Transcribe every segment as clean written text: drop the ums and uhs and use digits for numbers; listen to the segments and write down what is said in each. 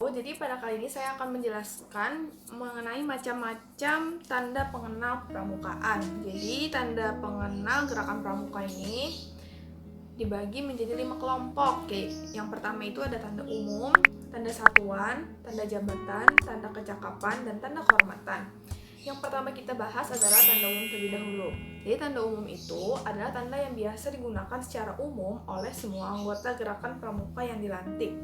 Jadi pada kali ini saya akan menjelaskan mengenai macam-macam tanda pengenal pramukaan. Jadi tanda pengenal gerakan pramuka ini dibagi menjadi 5 kelompok. Oke, yang pertama itu ada tanda umum, tanda satuan, tanda jabatan, tanda kecakapan, dan tanda kehormatan. Yang pertama kita bahas adalah tanda umum terlebih dahulu. Jadi tanda umum itu adalah tanda yang biasa digunakan secara umum oleh semua anggota gerakan pramuka yang dilantik.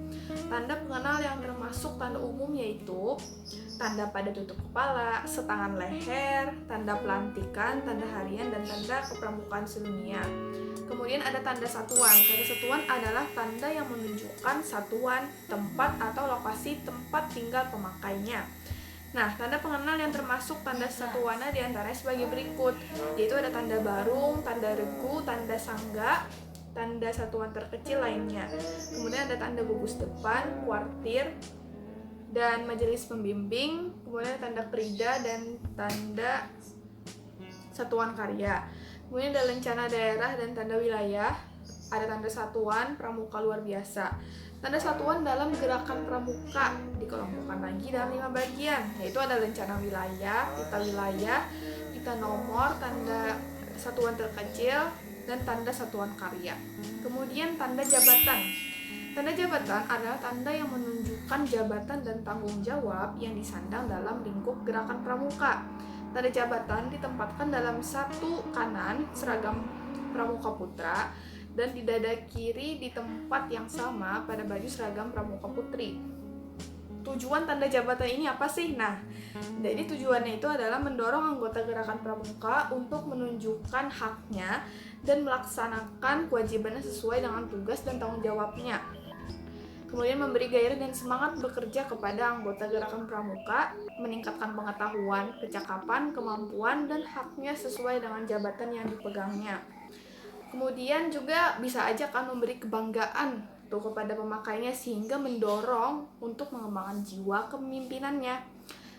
Tanda pengenal yang termasuk tanda umum yaitu tanda pada tutup kepala, setangan leher, tanda pelantikan, tanda harian, dan tanda kepramukaan sedunia. Kemudian ada tanda satuan. Tanda satuan adalah tanda yang menunjukkan satuan, tempat, atau lokasi tempat tinggal pemakainya. Nah, tanda pengenal yang termasuk tanda satuannya diantaranya sebagai berikut, yaitu ada tanda barung, tanda regu, tanda sangga, tanda satuan terkecil lainnya. Kemudian ada tanda gugus depan, kuartir, dan majelis pembimbing. Kemudian ada tanda perida dan tanda satuan karya. Kemudian ada lencana daerah dan tanda wilayah. Ada tanda satuan pramuka luar biasa. Tanda satuan dalam gerakan pramuka dikelompokkan lagi dalam 5 bagian, yaitu ada lencana wilayah, pita nomor, tanda satuan terkecil, dan tanda satuan karya. Kemudian tanda jabatan. Tanda jabatan adalah tanda yang menunjukkan jabatan dan tanggung jawab yang disandang dalam lingkup gerakan pramuka. Tanda jabatan ditempatkan dalam satu kanan seragam pramuka putra dan di dada kiri di tempat yang sama pada baju seragam pramuka putri. Tujuan tanda jabatan ini apa sih? Nah, jadi tujuannya itu adalah mendorong anggota gerakan pramuka untuk menunjukkan haknya dan melaksanakan kewajibannya sesuai dengan tugas dan tanggung jawabnya. Kemudian memberi gairah dan semangat bekerja kepada anggota gerakan pramuka, meningkatkan pengetahuan, kecakapan, kemampuan, dan haknya sesuai dengan jabatan yang dipegangnya. Kemudian juga bisa aja kan memberi kebanggaan tuh kepada pemakainya sehingga mendorong untuk mengembangkan jiwa kepemimpinannya.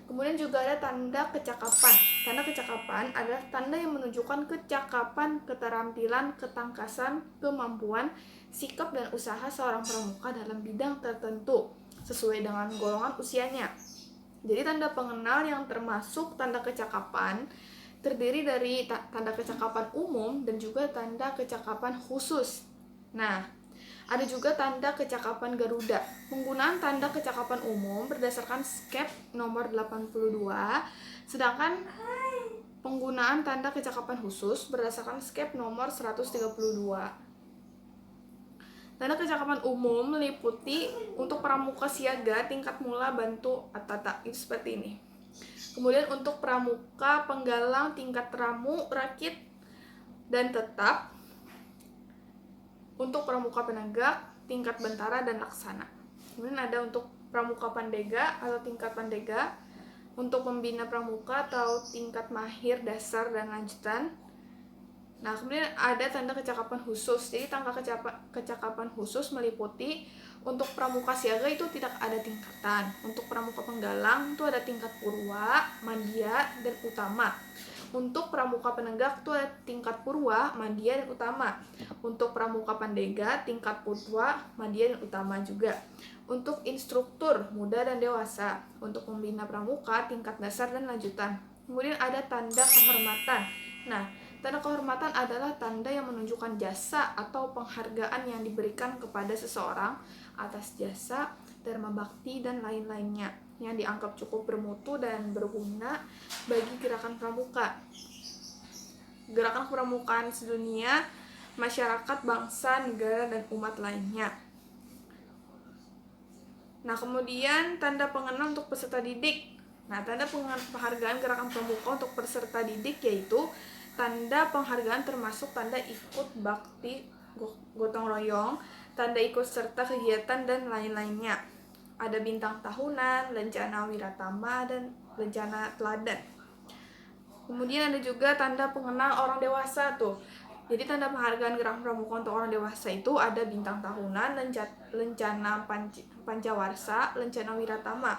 Kemudian juga ada tanda kecakapan. Tanda kecakapan adalah tanda yang menunjukkan kecakapan, keterampilan, ketangkasan, kemampuan, sikap dan usaha seorang pramuka dalam bidang tertentu sesuai dengan golongan usianya. Jadi tanda pengenal yang termasuk tanda kecakapan terdiri dari tanda kecakapan umum dan juga tanda kecakapan khusus. Nah, ada juga tanda kecakapan Garuda. Penggunaan tanda kecakapan umum berdasarkan SKEP nomor 82, sedangkan penggunaan tanda kecakapan khusus berdasarkan SKEP nomor 132. Tanda kecakapan umum meliputi untuk pramuka siaga, tingkat mula, bantu, atata, itu seperti ini. Kemudian untuk pramuka penggalang, tingkat ramu, rakit, dan tetap. Untuk pramuka penegak, tingkat bentara dan laksana. Kemudian ada untuk pramuka pandega atau tingkat pandega, untuk pembina pramuka atau tingkat mahir dasar dan lanjutan. Nah, kemudian ada tanda kecakapan khusus. Jadi tanda kecakapan khusus meliputi untuk pramuka siaga itu tidak ada tingkatan. Untuk pramuka penggalang itu ada tingkat purwa, madya, dan utama. Untuk pramuka penegak itu ada tingkat purwa, madya, dan utama. Untuk pramuka pandega, tingkat purwa, madya, dan utama juga. Untuk instruktur muda dan dewasa. Untuk pembina pramuka, tingkat dasar dan lanjutan. Kemudian ada tanda kehormatan. Nah, tanda kehormatan adalah tanda yang menunjukkan jasa atau penghargaan yang diberikan kepada seseorang atas jasa, dharma bakti, dan lain-lainnya yang dianggap cukup bermutu dan berguna bagi gerakan pramuka. Gerakan pramukaan sedunia, masyarakat, bangsa, negara, dan umat lainnya. Nah, kemudian tanda pengenal untuk peserta didik. Nah, tanda penghargaan gerakan pramuka untuk peserta didik yaitu tanda penghargaan termasuk tanda ikut bakti gotong royong, tanda ikut serta kegiatan, dan lain-lainnya. Ada bintang tahunan, lencana wiratama, dan lencana teladan. Kemudian ada juga tanda pengenal orang dewasa tuh. Jadi tanda penghargaan gerakan pramuka untuk orang dewasa itu ada bintang tahunan, lencana pancawarsa, lencana wiratama.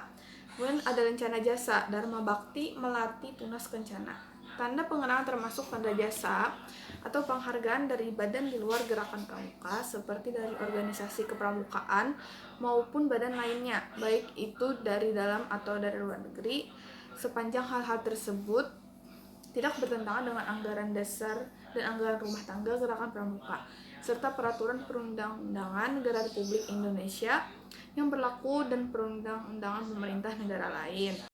Kemudian ada lencana jasa, dharma bakti, melati, tunas kencana. Tanda pengenal termasuk tanda jasa atau penghargaan dari badan di luar gerakan pramuka seperti dari organisasi kepramukaan maupun badan lainnya, baik itu dari dalam atau dari luar negeri, sepanjang hal-hal tersebut tidak bertentangan dengan anggaran dasar dan anggaran rumah tangga gerakan pramuka, serta peraturan perundang-undangan negara Republik Indonesia yang berlaku dan perundang-undangan pemerintah negara lain.